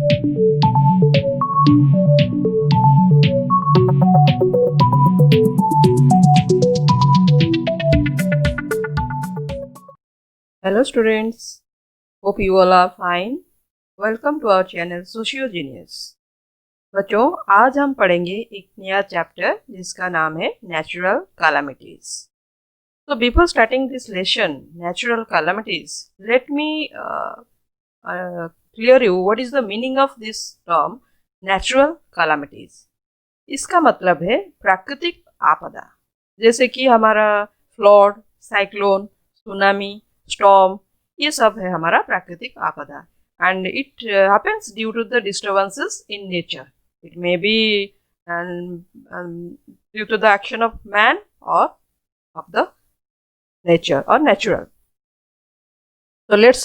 Hello students, hope you all are fine. Welcome to our channel Socio Genius. बच्चों आज हम पढ़ेंगे एक नया चैप्टर जिसका नाम है natural calamities. So before starting this lesson, natural calamities, let me clear you what is the meaning of this term natural calamities. इसका मतलब है प्राकृतिक आपदा, जैसे कि हमारा फ्लड, साइक्लोन, सुनामी, स्टॉर्म, ये सब है हमारा प्राकृतिक आपदा. And it happens due to the disturbances in nature. It may be due to the action of man और ऑफ द नेचर और natural. So let's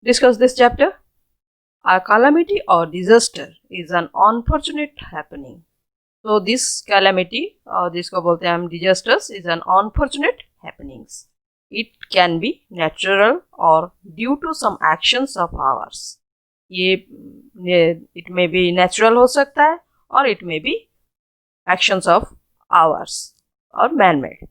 discuss this chapter. A calamity or disaster is an unfortunate happening. So this calamity or जिसको बोलते हैं हम disasters is an unfortunate happenings. It can be natural or due to some actions of ours. ये it may be natural हो सकता है और it may be actions of ours or man-made.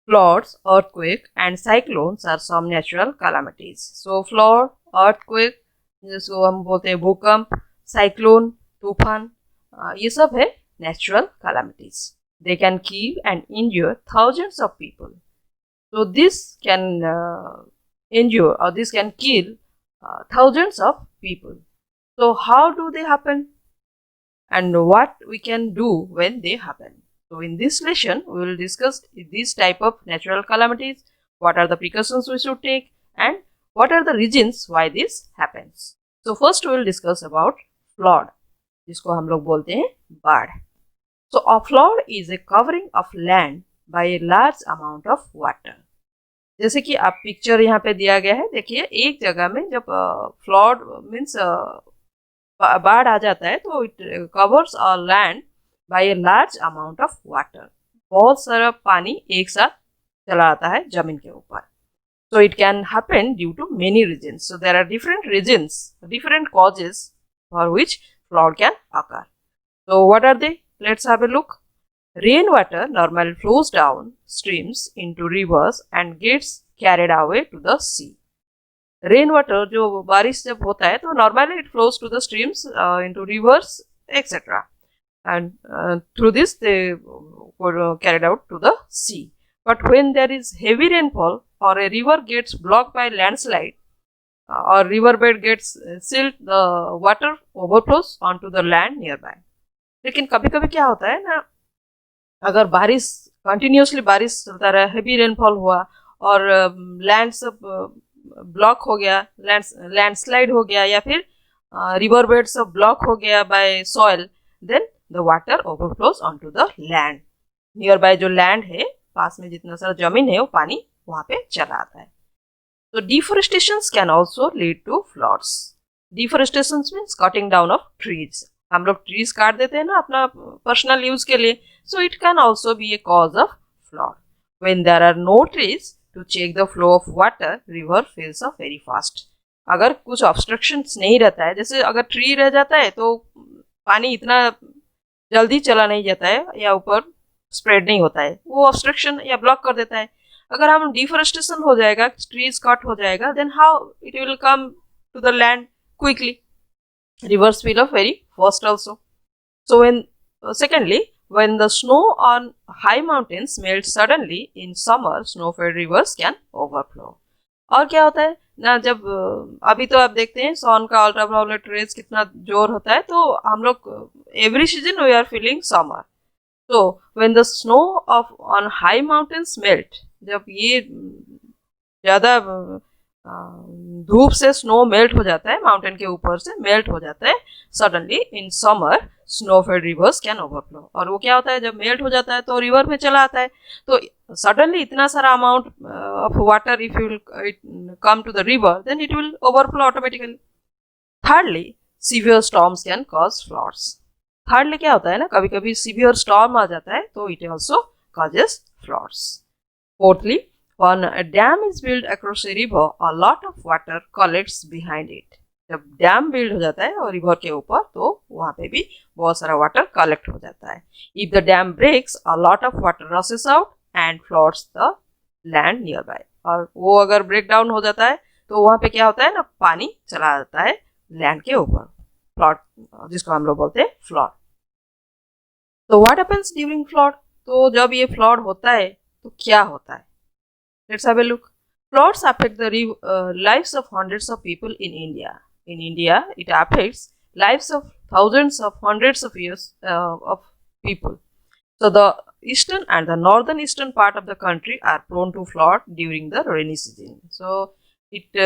Floods, earthquake and cyclones are some natural calamities. So flood, earthquake, जिसको हम बोलते हैं भूकंप, cyclone, तूफान, ये सब है natural calamities. They can kill and injure thousands of people. So this can injure or this can kill thousands of people. So how do they happen and what we can do when they happen? So in this lesson we will discuss this type of natural calamities, what are the precautions we should take and what are the reasons why this happens. So first we will discuss about flood, जिसको हम लोग बोलते हैं बाढ़. So a flood is a covering of land by a large amount of water. जैसे कि आप picture यहाँ पे दिया गया है, देखिए एक जगह में जब फ्लड मीन्स बाढ़ आ जाता है तो it covers a land by a large amount of water. बहुत सारा पानी एक साथ चला आता है जमीन के ऊपर. So it can happen due to many reasons. So there are different reasons, different causes for which flood can occur. So what are they? Let's have a look. Rainwater normally flows down streams into rivers and gets carried away to the sea. Rainwater जो बारिश जब होता है तो normally it flows to the streams, into rivers, etc. And through this they were carried out to the sea. But when there is heavy rainfall or a river gets blocked by landslide or riverbed gets sealed, the water overflows onto the land nearby. लेकिन कभी-कभी क्या होता है ना, अगर बारिश continuously बारिश चलता रहा, हेवी रेनफॉल हुआ और लैंड सब ब्लॉक हो गया, लैंडस्लाइड हो गया या फिर रिवर बेड सब ब्लॉक हो गया by soil, then the water overflows onto the land. Near by जो लैंड है, पास में जितना सारा जमीन है वो पानी वहाँ पे चला आता है. तो deforestations can also lead to floods. Deforestations means cutting down of trees. हम लोग ट्रीज काट देते हैं ना अपना पर्सनल यूज के लिए. So it can also be a cause of flood. When there are no trees to check the flow of water, river fills up very fast. अगर कुछ obstructions नहीं रहता है, जैसे अगर ट्री रह जाता है तो पानी इतना जल्दी चला नहीं जाता है या ऊपर स्प्रेड नहीं होता है, वो ऑब्स्ट्रक्शन या ब्लॉक कर देता है. अगर हम डिफोरेस्टेशन हो जाएगा, ट्रीज कट हो जाएगा, then how it will come to the land quickly. Rivers fill up very fast also. So secondly, when the snow on high mountains melts suddenly in summer, snow-fed rivers can overflow. और क्या होता है ना, जब अभी तो आप देखते हैं सन का अल्ट्रावायलेट रेज कितना जोर होता है, तो हम लोग every season we are feeling summer. तो when the snow of on high mountains melt, जब ये ज़्यादा धूप से स्नो मेल्ट हो जाता है, माउंटेन के ऊपर से मेल्ट हो जाता है, suddenly in summer snow fed rivers can overflow. और वो क्या होता है, जब मेल्ट हो जाता है तो रिवर में चला आता है, तो सडनली इतना सारा amount of water if you come to the river, then it will overflow automatically. Thirdly, severe storms can cause floods. Thirdly क्या होता है ना, कभी कभी सीवियर स्टॉर्म आ जाता है तो it also causes floods. Fourthly, when a dam is built across a river, a lot of water collects behind it. जब डैम बिल्ड हो जाता है और रिवर के ऊपर तो वहाँ पे भी बहुत सारा वाटर कलेक्ट हो जाता है. If the dam breaks a lot of water rushes out and floods the land near by. और वो अगर ब्रेक डाउन हो जाता है तो वहाँ पे क्या होता है ना, पानी चला जाता है लैंड के ऊपर, फ्लड, जिसको हम लोग बोलते हैं फ्लड. तो व्हाट हैपेंस ड्यूरिंग फ्लड. तो जब ये फ्लड होता है तो क्या होता है, let's have a look. Floods affect the lives of hundreds of people in India. In India, it affects lives of thousands of hundreds of years of people. So the eastern and the northern eastern part of the country are prone to flood during the rainy season. So it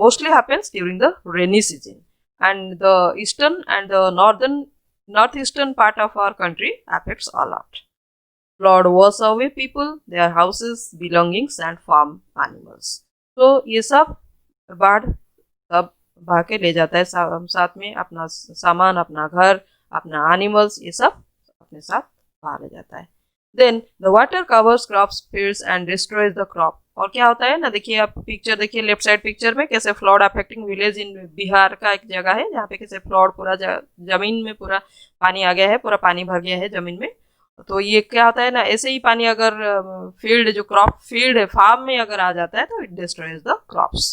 mostly happens during the rainy season, and the eastern and the northeastern part of our country affects a lot. Flood washes away people, their houses, belongings and farm animals. तो ये सब बाढ़ सब बहा के ले जाता है साथ में अपना सामान, अपना घर, अपना एनिमल्स, ये सब अपने साथ बहा ले जाता है. Then the water covers crops, fields and destroys the crop. और क्या होता है ना, देखिए आप पिक्चर देखिए, लेफ्ट साइड पिक्चर में कैसे flood affecting village in Bihar का एक जगह है जहाँ पे कैसे फ्लड पूरा जमीन में पूरा पानी आ गया है, पूरा पानी भर गया है जमीन में. तो ये क्या होता है ना, ऐसे ही पानी अगर फील्ड, जो क्रॉप फील्ड है, फार्म में अगर आ जाता है तो इट डिस्ट्रॉयज द क्रॉप्स.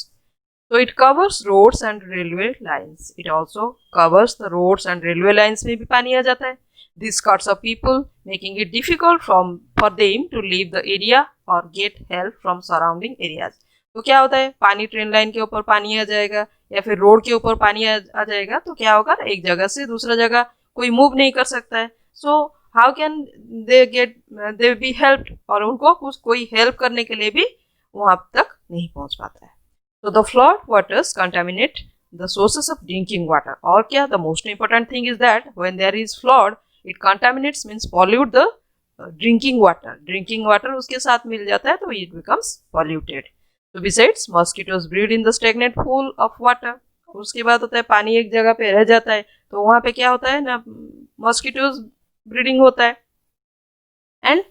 तो it covers roads and railway lines. It also covers the roads and railway lines में भी पानी आ जाता है. This cuts off people making it difficult for them to leave the area और get help from surrounding areas. तो क्या होता है, पानी ट्रेन लाइन के ऊपर पानी आ जाएगा या फिर रोड के ऊपर पानी आ जाएगा तो क्या होगा, एक जगह से दूसरा जगह कोई मूव नहीं कर सकता है. So how can they be helped, और उनको कुछ कोई हेल्प करने के लिए भी वहां तक नहीं पहुंच पाता है. तो the flood waters contaminate the sources of drinking water. और क्या, the most important thing is that when there is flood it contaminates means pollute the drinking water. Drinking water उसके साथ मिल जाता है तो इट बिकम्स पॉल्यूटेड. तो besides mosquitoes breed in the stagnant pool of water. उसके बाद होता है पानी एक जगह पे रह जाता है तो वहां पे क्या होता है ना, मॉस्किटोज ब्रीडिंग होता है, and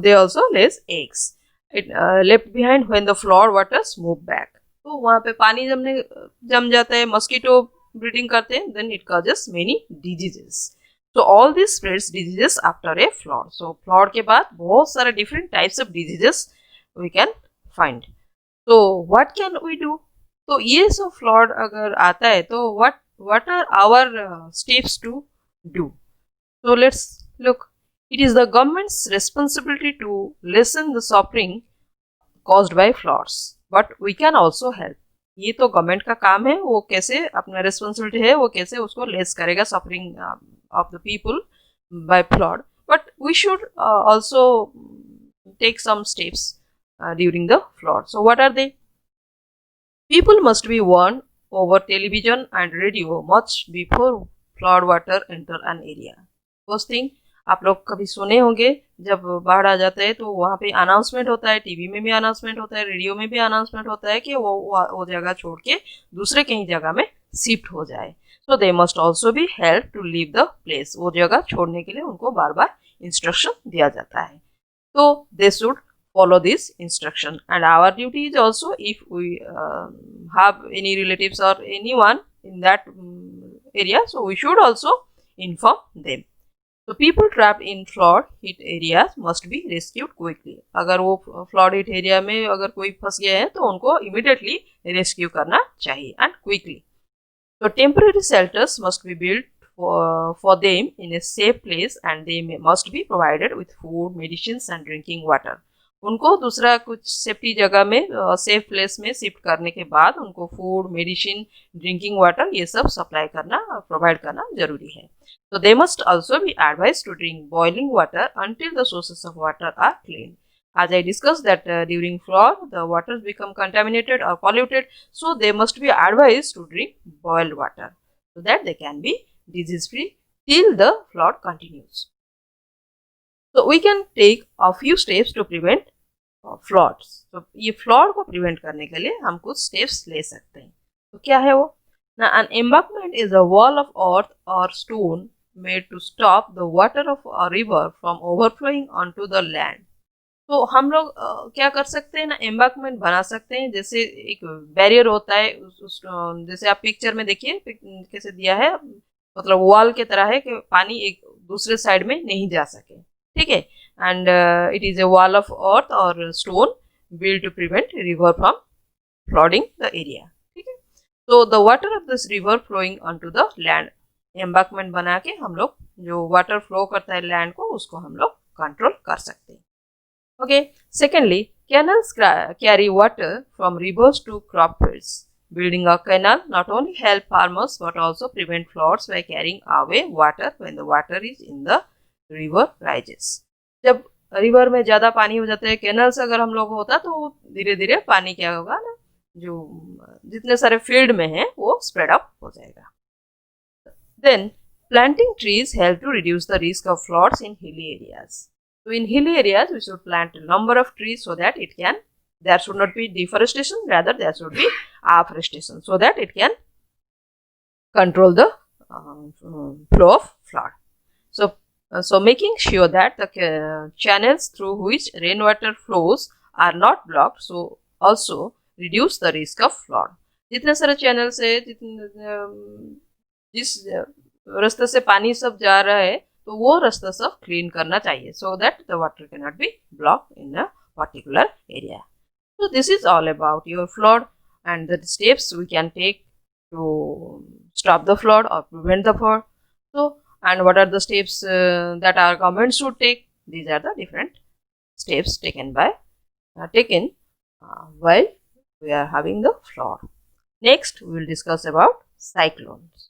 they also less eggs left behind when the flood waters move back. तो वहाँ पे पानी जम जाता है, मस्कीटो ब्रीडिंग करते हैं, then it causes many diseases. So all this spreads diseases after a flood. So flood के बाद बहुत सारे different types of diseases we can find. So what can we do? तो ये सब flood अगर आता है तो what are our steps to do? So let's look. It is the government's responsibility to lessen the suffering caused by floods, but we can also help. ये तो government का काम है, वो कैसे अपना रिस्पॉन्सिबिलिटी है, वो कैसे उसको लेस करेगा suffering of the people by flood, but we should also take some steps during the flood. So what are they? People must be warned over television and radio much before flood water enter an area. First thing, आप लोग कभी सुने होंगे जब बाढ़ आ जाता है तो वहाँ पे अनाउंसमेंट होता है, टीवी में भी अनाउंसमेंट होता है, रेडियो में भी अनाउंसमेंट होता है कि वो जगह छोड़ के दूसरे कहीं जगह में शिफ्ट हो जाए. So they must also be help to leave the place. वो जगह छोड़ने के लिए उनको बार बार इंस्ट्रक्शन दिया जाता है. तो they should follow this instruction, and our duty is also, if we have any relatives or anyone in that area, so we should also inform them. So people trapped in flood hit areas must be rescued quickly. अगर वो flood hit area में अगर कोई फंस गया है तो उनको immediately rescue करना चाहिए and quickly. So temporary shelters must be built for them in a safe place, and they must be provided with food, medicines and drinking water. उनको दूसरा कुछ सेफ्टी जगह में, सेफ प्लेस में शिफ्ट करने के बाद उनको फूड, मेडिसिन, ड्रिंकिंग वाटर ये सब सप्लाई करना, प्रोवाइड करना जरूरी है. So they must also be advised to drink boiling water until the sources of water are clean. As I discussed that during flood the waters become contaminated or polluted, so they must be advised to drink boiled water so that they can be disease free till the flood continues. So we can take a few steps to prevent floods. तो ये flood को prevent करने के लिए हम कुछ steps ले सकते हैं. तो क्या है वो ना, an embankment is a wall of earth और stone made to stop the water of a river from overflowing onto the land. तो हम लोग क्या कर सकते हैं ना, एम्बांकमेंट बना सकते हैं। जैसे एक बैरियर होता है जैसे आप पिक्चर में देखिए कैसे दिया है, मतलब वॉल के तरह है कि पानी एक दूसरे साइड में नहीं जा सके, ठीक है। And it is a wall of earth और stone build to prevent river from flooding the area, ठीक है। तो the water of this river flowing on to the land, embankment बना के हम लोग जो वाटर फ्लो करता है लैंड को, उसको हम लोग कंट्रोल कर सकते हैं। Okay. Secondly, canals carry water from rivers to crop fields. Building a canal not only help farmers but also prevent floods by carrying away water when the water is in the river rises. जब river में ज़्यादा पानी हो जाता है, canal से अगर हम लोग होता तो धीरे धीरे पानी क्या होगा ना, जो जितने सारे फील्ड में है वो स्प्रेड अप हो जाएगा. Then planting trees help to reduce the risk of floods in hilly areas. So in hilly areas, we should plant a number of trees so that there should not be deforestation, rather there should be afforestation, so that it can control the flow of flood. So making sure that the channels through which rainwater flows are not blocked, so also reduce the risk of flood. जितने सारे channels है, जिस रास्ते से पानी सब जा रहा है, तो वो रास्ता सब क्लीन करना चाहिए, so that the water cannot be blocked in a particular area. So this is all about your flood and the steps we can take to stop the flood or prevent the flood. So, and what are the steps that our government should take? These are the different steps taken while we are having the flood. Next, we will discuss about cyclones.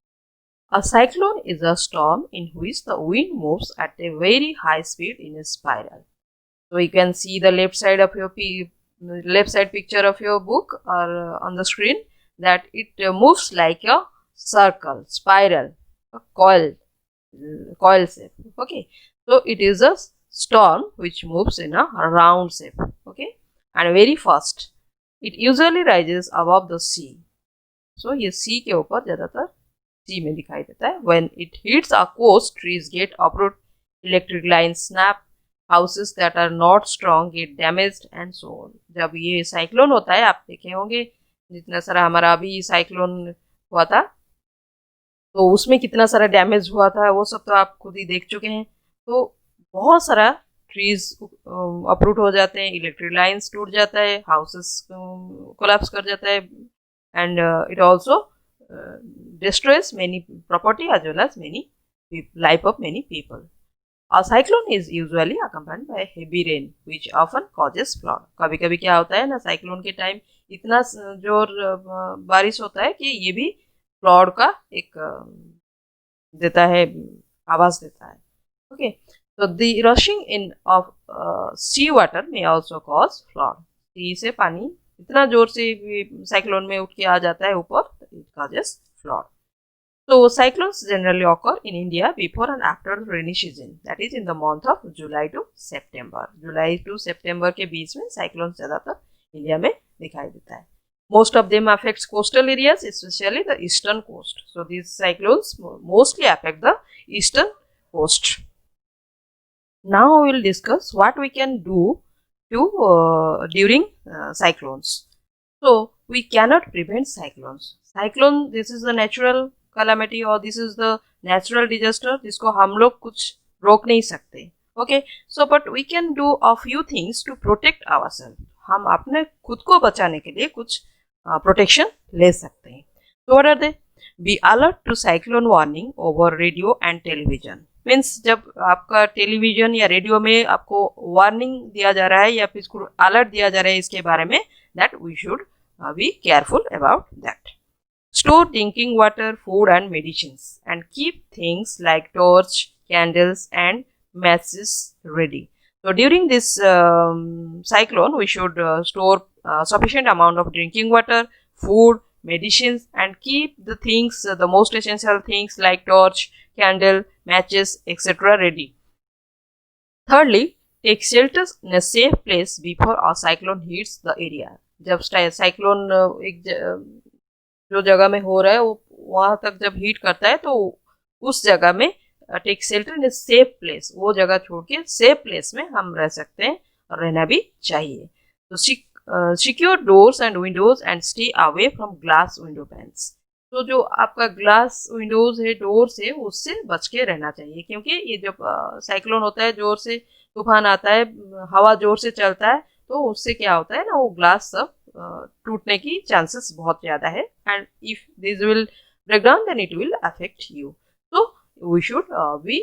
A cyclone is a storm in which the wind moves at a very high speed in a spiral. So you can see the left side picture of your book or on the screen, that it moves like a circle, spiral, a coil shape. Okay, so it is a storm which moves in a round shape. Okay, and very fast. It usually rises above the sea. So ये sea के ऊपर ज़्यादातर sea में दिखाई देता है. When it hits a coast, trees get uprooted, electric lines snap, houses that are not strong get damaged and so on. जब ये साइक्लोन होता है, आप देखे होंगे जितना सारा हमारा अभी साइक्लोन हुआ था, तो उसमें कितना सारा डैमेज हुआ था वो सब तो आप खुद ही देख चुके हैं. तो बहुत सारा ट्रीज अपरूट हो जाते हैं, इलेक्ट्रिक लाइन्स टूट जाता है, हाउसेस कोलैप्स कर जाता है, and it also destroys many property as well as many life of many people. A cyclone is usually accompanied by heavy rain which often causes flood. कभी कभी क्या होता है ना, साइक्लोन के टाइम इतना जोर बारिश होता है कि ये भी फ्लड का एक देता है, आवाज देता है. Okay, so the rushing in of sea water may also cause flood. sea से पानी इतना जोर से साइक्लोन में उठ के आ जाता है ऊपर, it causes flood. So cyclones generally occur in India before and after the rainy season, that is in the month of July to September. July to September के बीच में cyclones ज़्यादातर इंडिया में दिखाई देता है. Most of them affects coastal areas, especially the eastern coast. So these cyclones mostly affect the eastern coast. Now we will discuss what we can do during cyclones. So we cannot prevent cyclones. Cyclone, this is the natural calamity or this is the natural disaster जिसको हम लोग कुछ रोक नहीं सकते. Okay, so but we can do a few things to protect ourselves. हम अपने खुद को बचाने के लिए कुछ प्रोटेक्शन ले सकते हैं. So what are they? Be alert to cyclone warning over radio and television. Means जब आपका टेलीविजन या रेडियो में आपको वार्निंग दिया जा रहा है या फिर इसको अलर्ट दिया जा रहा है इसके बारे में, that we should be careful about that. Store drinking water, food and medicines and keep things like torch, candles and matches ready. So during this cyclone, we should store sufficient amount of drinking water, food, medicines, and keep the things, the most essential things like torch, candle, matches, etc. ready. Thirdly, take shelter in a safe place before a cyclone hits the area. जब cyclone एक जो जगह में हो रहा है वो वहाँ तक जब हिट करता है, तो उस जगह में take shelter in a safe place, वो जगह छोड़ के सेफ प्लेस में हम रह सकते हैं रहना भी चाहिए. तो secure doors and windows and stay away from glass window panes. तो जो आपका ग्लास विंडोज है, डोर्स है, उससे बच के रहना चाहिए, क्योंकि ये जब साइक्लोन होता है, जोर से तूफान आता है, हवा जोर से चलता है, तो उससे क्या होता है ना, वो ग्लास सब टूटने की चांसेस बहुत ज़्यादा है. And if this will break down then it will affect you. तो we should be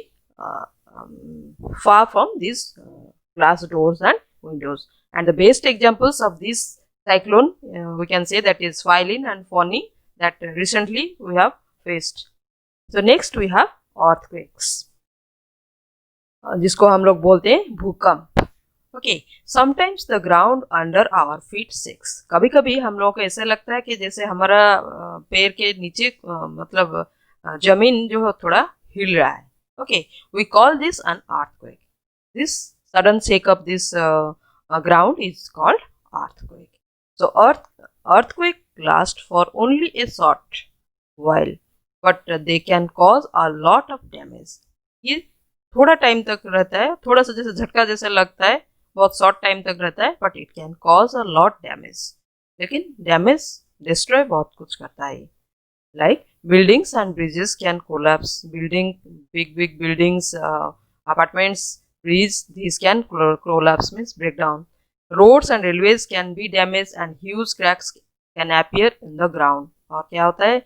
far from these glass doors and windows. And the best examples of this cyclone, we can say, that is Philin and Phony, that recently we have faced. So next we have earthquakes, जिसको हम लोग बोलते हैं भूकंप. Okay, sometimes the ground under our feet shakes. कभी कभी हम लोग को ऐसा लगता है कि जैसे हमारा पैर के नीचे मतलब जमीन जो है थोड़ा हिल रहा है. Okay, we call this an earthquake. This sudden shake of this ground is called earthquake. So earthquake last for only a short while, but they can cause a lot of damage. ये थोड़ा time तक रहता है, थोड़ा सा जैसे झटका जैसा लगता है, बहुत शॉर्ट टाइम तक रहता है, but it can cause a lot damage. लेकिन डैमेज डिस्ट्रॉय बहुत कुछ करता है. Like buildings and bridges can collapse. Big buildings, apartments, bridges, these can collapse, means break down. Roads and railways can be damaged and huge cracks can appear in the ground. और क्या होता है,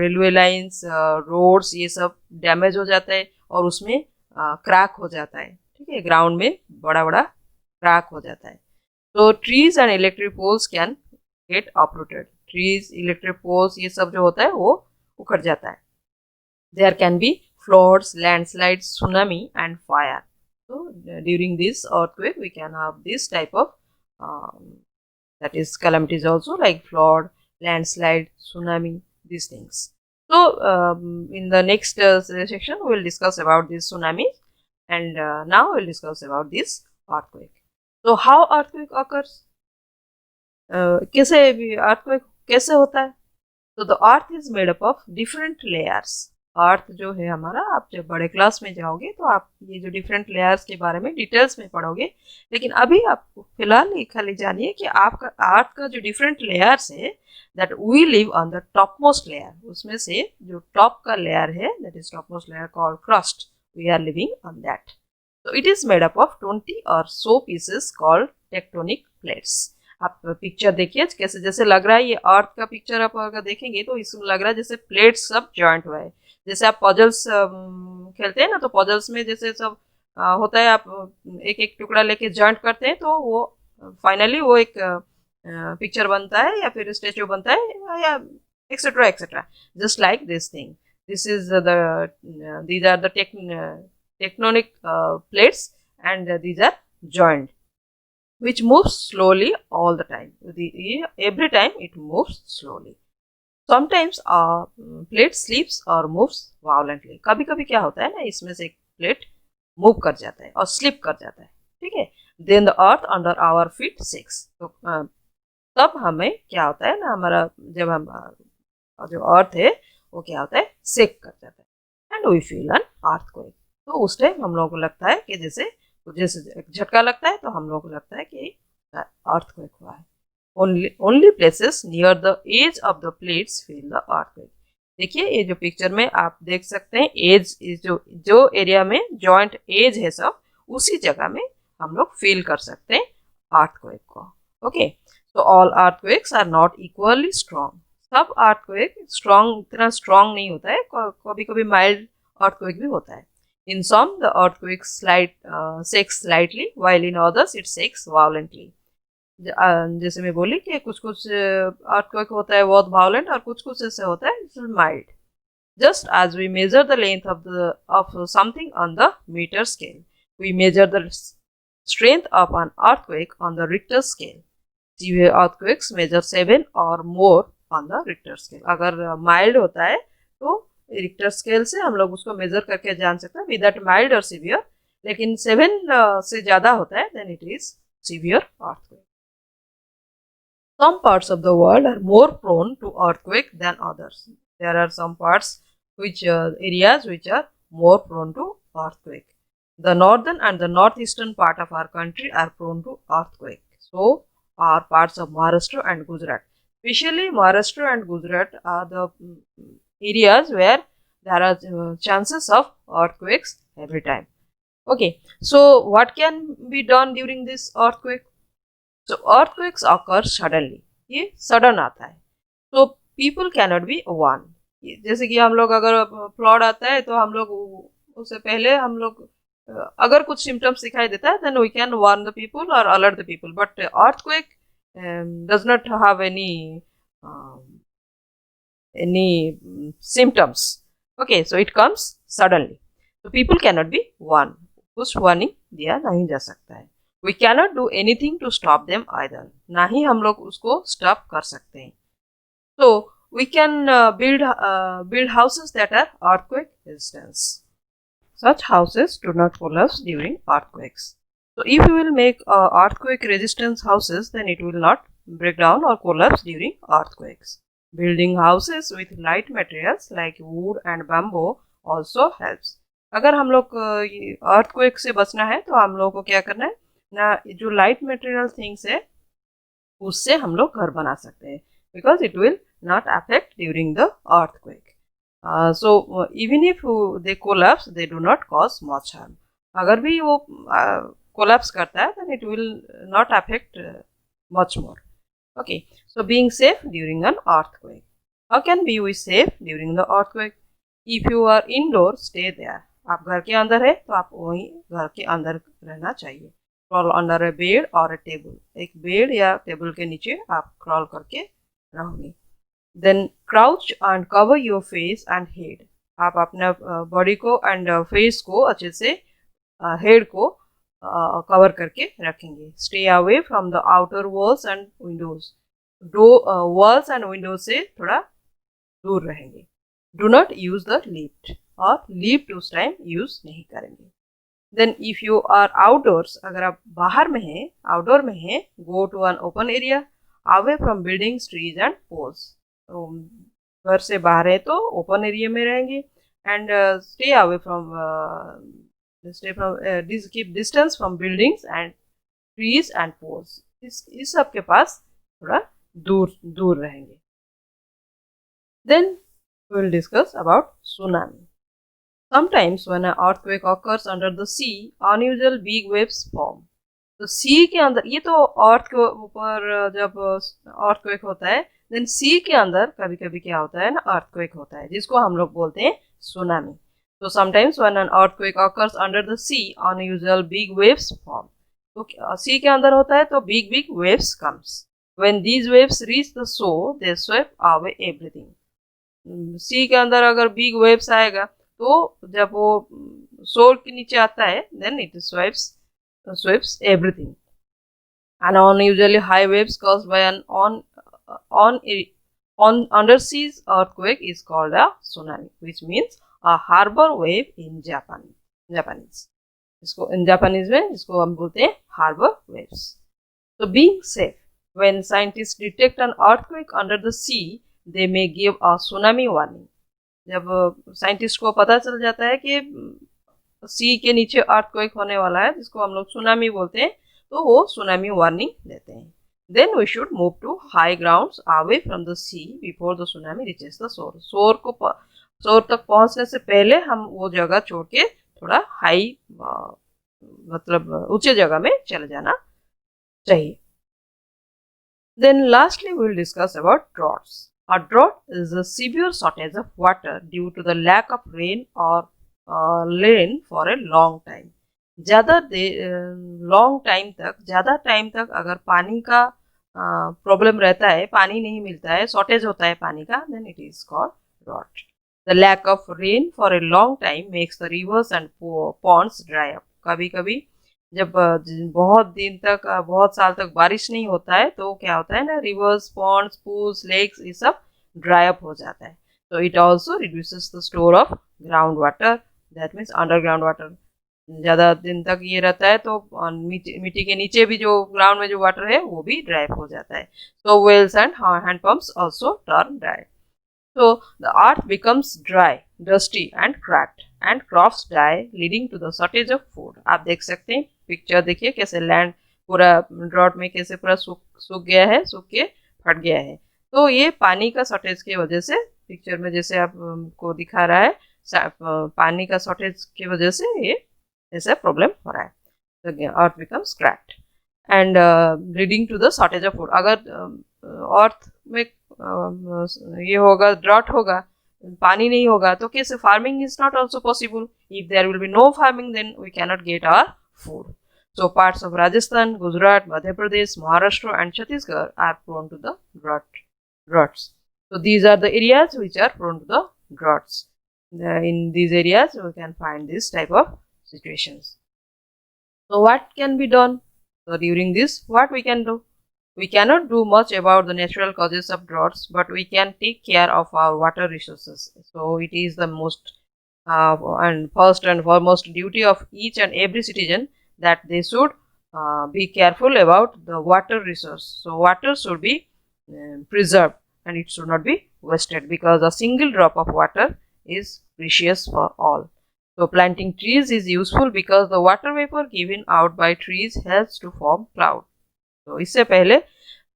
railway lines, roads, ये सब damage हो जाता है और उसमें क्रैक हो जाता है. ठीक है, ग्राउंड में बड़ा बड़ा क्रैक हो जाता है. तो trees and electric poles can get uprooted. Trees, electric poles, ये सब जो होता है वो उखड़ जाता है. There can be floods, landslides, tsunami and fire. तो during this earthquake we can have this type of that is calamities also, like flood, landslide, tsunami, these things. So in the next section we will discuss about this tsunami, and now we will discuss about this earthquake. So how earthquake occurs? कैसे earthquake कैसे होता है? So the earth is made up of different layers. अर्थ जो है हमारा, आप जब बड़े क्लास में जाओगे तो आप ये जो डिफरेंट लेयर्स के बारे में डिटेल्स में पढ़ोगे, लेकिन अभी आपको फिलहाल ये खाली जानिए कि आपका अर्थ का जो डिफरेंट लेयर्स है, that we live on the top most layer. उसमें से जो टॉप का लेयर है, that is top most layer called crust, we are living on that. तो it is made up of 20 और so pieces called tectonic plates. आप picture देखिए कैसे जैसे लग रहा है, ये अर्थ का पिक्चर आप अगर देखेंगे तो इसमें लग रहा है जैसे प्लेट्स सब जॉइंट हुआ है. जैसे आप पजल्स खेलते हैं ना, तो पजल्स में जैसे सब होता है, आप एक एक टुकड़ा लेके जॉइंट करते हैं तो वो फाइनली वो एक पिक्चर बनता है या फिर स्टेचू बनता है या etcetera etcetera. Just like this thing, this is these are the tectonic plates and these are joint which moves slowly all the time. Every time it moves slowly. Sometimes plate slips or moves violently. कभी कभी क्या होता है ना, इसमें से एक plate move कर जाता है और स्लिप कर जाता है. ठीक है, then the earth under our feet shakes. तो तब हमें क्या होता है ना, हमारा जब हम जो अर्थ है वो क्या होता है, शेक कर जाता है, and we feel an earthquake. तो उस टाइम हम लोगों को लगता है कि जैसे झटका लगता है, तो हम लोगों को लगता है कि अर्थक्वेक हुआ है. Only places near the edge of the plates feel the earthquake. देखिए ये जो पिक्चर में आप देख सकते हैं, एज जो एरिया में जॉइंट एज है सब, उसी जगह में हम लोग फील कर सकते हैं अर्थक्वेक को. ओके, तो all earthquakes are not equally strong. सब अर्थक्वेक इतना स्ट्रॉन्ग नहीं होता है, कभी कभी माइल्ड अर्थक्वेक भी होता है. In some, the earthquake shakes slightly, while in others it shakes violently. जैसे मैं बोली कि कुछ earthquake होता है बहुत violent और कुछ ऐसे होता है mild. Just as we measure the length of something on the meter scale, we measure the strength of an earthquake on the Richter scale. Severe earthquakes measure 7 or more on the Richter scale. अगर mild होता है तो Richter scale से हम लोग उसको major करके जान सकते हैं विद दैट माइल्ड और सीवियर. लेकिन 7 से ज्यादा होता है then it is severe earthquake. Some parts of the world are more prone to earthquake than others. There are some parts which areas which are more prone to earthquake. The northern and the northeastern part of our country are prone to earthquake. So are parts of Maharashtra and Gujarat. Especially Maharashtra and Gujarat are the areas where there are chances of earthquakes every time. Okay, so what can be done during this earthquake? So earthquakes occur suddenly. ये sudden आता है. So people cannot be warned. जैसे कि हम लोग अगर flood आता है तो हम लोग उससे पहले हम लोग अगर कुछ सिम्टम्स दिखाई देता है then we can warn the people or alert the people. But earthquake does not have any symptoms. Okay, so it comes suddenly. So people cannot be warned. कुछ warning दिया नहीं जा सकता है. We cannot do anything to stop them either. ना ही हम लोग उसको stop कर सकते हैं. So we can build houses that are earthquake resistant. Such houses do not collapse during earthquakes. So if you will make earthquake resistant houses, then it will not break down or collapse during earthquakes. Building houses with light materials like wood and bamboo also helps. अगर हम लोग earthquake से बचना है तो हम लोग को क्या करना है ना, जो light material things है उससे हम लोग घर बना सकते हैं because it will not affect during the earthquake. So even if they collapse, they do not cause much harm. अगर भी वो collapse करता है then it will not affect much more. Okay, so being safe during an earthquake. How can be we safe during the earthquake? If you are indoor, stay there. आप घर के अंदर है तो आप वहीं घर के अंदर रहना चाहिए. Crawl under a bed or a table. एक बेड या टेबल के नीचे आप crawl करके रहोगे. Then crouch and cover your face and head. आप अपने बॉडी को एंड फेस को अच्छे से हेड को कवर करके रखेंगे. Stay away from the outer walls and windows. Walls and windows से थोड़ा दूर रहेंगे. Do not use the lift और लिफ्ट उस टाइम यूज नहीं करेंगे. Then if you are outdoors, अगर आप बाहर में हैं, आउटडोर में हैं, go to an open area away from buildings, trees and poles. घर से बाहर है तो ओपन एरिया में रहेंगे and stay away from keep distance from buildings and trees and poles. इस सब के पास थोड़ा दूर रहेंगे. Then we will discuss about tsunami. Sometimes when an earthquake occurs under the sea, unusual big waves form. तो सी के अंदर, ये तो अर्थ के ऊपर जब अर्थक्वेक होता है, देन सी के अंदर कभी कभी क्या होता है ना, अर्थक्वेक होता है जिसको हम लोग बोलते हैं सुनामी. तो sometimes when an earthquake occurs under the sea, unusual big waves form. तो सी के अंदर होता है तो big big waves comes. When these waves reach the shore, they swept away everything. Sea के अंदर अगर बिग वेव्स आएगा तो जब वो शोर के नीचे आता है, then it sweeps everything. An unusually high waves caused by an underseas earthquake is called a tsunami, which means a harbor wave in Japanese. इसको in Japanese में जिसको हम बोलते हैं harbor waves. So being safe. When scientists detect an earthquake under the sea, they may give a tsunami warning. जब scientist को पता चल जाता है कि सी के नीचे अर्थक्वेक होने वाला है, जिसको हम लोग सुनामी बोलते हैं, तो वो सुनामी वार्निंग देते हैं. Then we should move to high grounds away from the sea before the tsunami reaches the shore. Shore तक पहुंचने से पहले हम वो जगह छोड़ के थोड़ा हाई मतलब ऊंचे जगह में चले जाना चाहिए. Then lastly we will discuss about droughts. A drought is a severe shortage of water due to the lack of rain or rain for a long time. ज़्यादा टाइम तक अगर पानी का प्रॉब्लम रहता है, पानी नहीं मिलता है, शॉर्टेज होता है पानी का, then it is called drought. The lack of rain for a long time makes the rivers and ponds dry up. कभी कभी जब बहुत दिन तक, बहुत साल तक बारिश नहीं होता है तो क्या होता है ना, रिवर्स, पॉन्ड्स, पूल्स, लेक्स, ये सब ड्राई अप हो जाता है. तो it also reduces the store of ground water, that means underground water. ज़्यादा दिन तक ये रहता है तो मिट्टी के नीचे भी जो ग्राउंड में जो वाटर है वो भी ड्राई अप हो जाता है. So wells and hand pumps also turn dry. So the earth becomes dry, dusty and cracked. and crops die leading to the shortage of food. आप देख सकते हैं पिक्चर, देखिए कैसे लैंड पूरा ड्रॉट में कैसे पूरा सूख गया है, सूख के फट गया है। तो ये पानी का शॉर्टेज की वजह से, पिक्चर में जैसे आपको दिखा रहा है, पानी का शॉर्टेज की वजह से ये ऐसा प्रॉब्लम हो रहा है। Earth becomes cracked and leading to the shortage of food. अगर अर्थ में ये होगा, ड्रॉट होगा, पानी नहीं होगा, तो कैसे farming is not also possible. If there will be no farming then we cannot get our food. So parts of Rajasthan, Gujarat, Madhya Pradesh, Maharashtra and Chhattisgarh are prone to the droughts. So these are the areas which are prone to the droughts. In these areas we can find this type of situations. So what can be done? So during this, what we can do? We cannot do much about the natural causes of droughts, but we can take care of our water resources. So it is the most and first and foremost duty of each and every citizen that they should be careful about the water resource. So water should be preserved and it should not be wasted, because a single drop of water is precious for all. So planting trees is useful because the water vapor given out by trees helps to form cloud. तो इससे पहले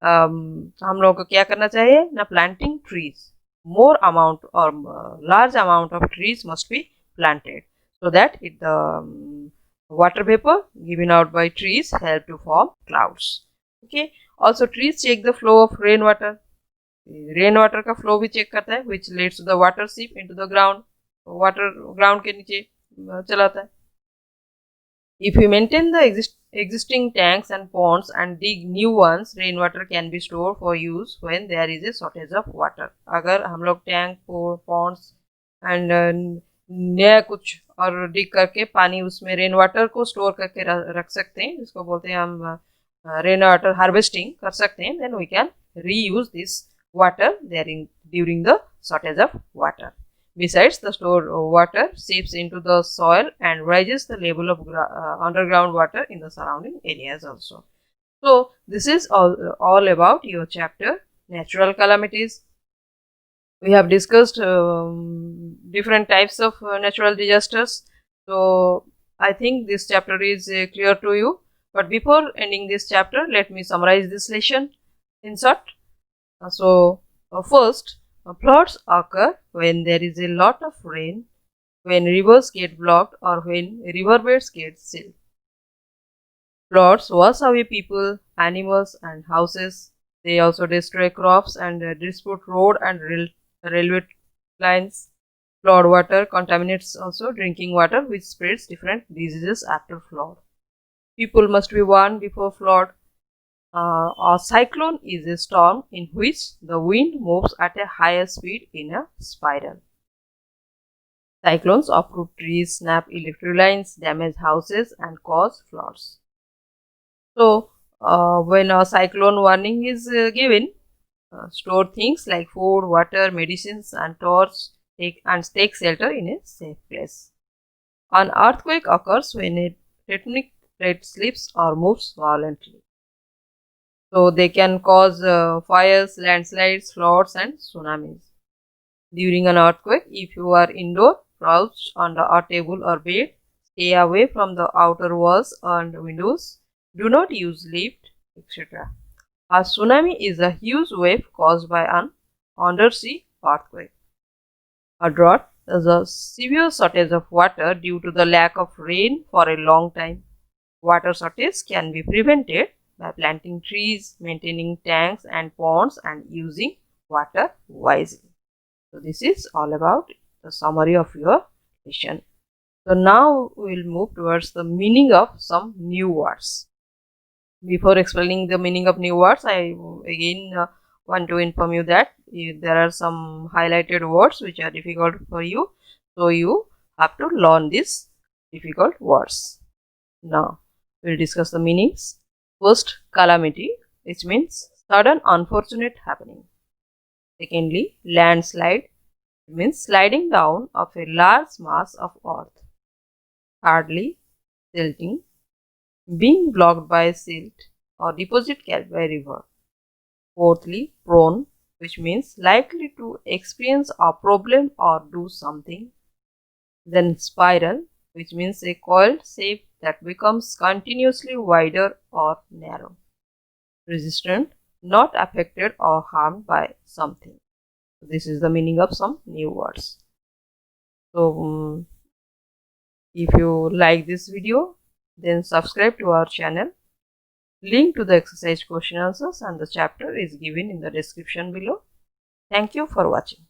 हम लोगों को क्या करना चाहिए ना, planting trees, more amount or large amount of trees must be planted so that water vapor given out by trees help to form clouds. Okay, also trees check the flow of rainwater. Rainwater का flow भी check करता है, which leads to the water seep into the ground. Water ground के नीचे चलाता है. If we maintain the existing tanks and ponds and dig new ones, rainwater can be stored for use when there is a shortage of water. अगर हम लोग tank, ponds and नया कुछ और dig करके पानी उसमें रेन वाटर को स्टोर करके रख सकते हैं, जिसको बोलते हैं हम रेन वाटर हार्वेस्टिंग कर सकते हैं, then we can reuse this water during the shortage of water. Besides, the stored water seeps into the soil and raises the level of underground water in the surrounding areas also. So this is all about your chapter natural calamities. We have discussed different types of natural disasters. So I think this chapter is clear to you. But before ending this chapter, let me summarize this lesson in short. First, floods occur when there is a lot of rain, when rivers get blocked, or when riverbeds get sealed. Floods wash away people, animals, and houses. They also destroy crops and dispute road and railway lines. Flood water contaminates also drinking water, which spreads different diseases after flood. People must be warned before flood. A cyclone is a storm in which the wind moves at a higher speed in a spiral. Cyclones uproot trees, snap electric lines, damage houses, and cause floods. So, when a cyclone warning is given, store things like food, water, medicines, and torch, take shelter in a safe place. An earthquake occurs when a tectonic plate slips or moves violently. So they can cause fires, landslides, floods, and tsunamis. During an earthquake, if you are indoor, crouch under a table or bed, stay away from the outer walls and windows, do not use lift, etc. A tsunami is a huge wave caused by an undersea earthquake. A drought is a severe shortage of water due to the lack of rain for a long time. Water shortage can be prevented by planting trees, maintaining tanks and ponds, and using water wisely. So this is all about the summary of your lesson. So now we will move towards the meaning of some new words. Before explaining the meaning of new words, I again want to inform you that there are some highlighted words which are difficult for you. So you have to learn these difficult words. Now we will discuss the meanings. First, calamity, which means sudden unfortunate happening. Secondly, landslide, it means sliding down of a large mass of earth. Thirdly, silting, being blocked by a silt or deposit carried by river. Fourthly, prone, which means likely to experience a problem or do something. Then spiral, which means a coiled shape that becomes continuously wider or narrow. Resistant, not affected or harmed by something. This is the meaning of some new words. So if you like this video, then subscribe to our channel. Link to the exercise question answers and the chapter is given in the description below. Thank you for watching.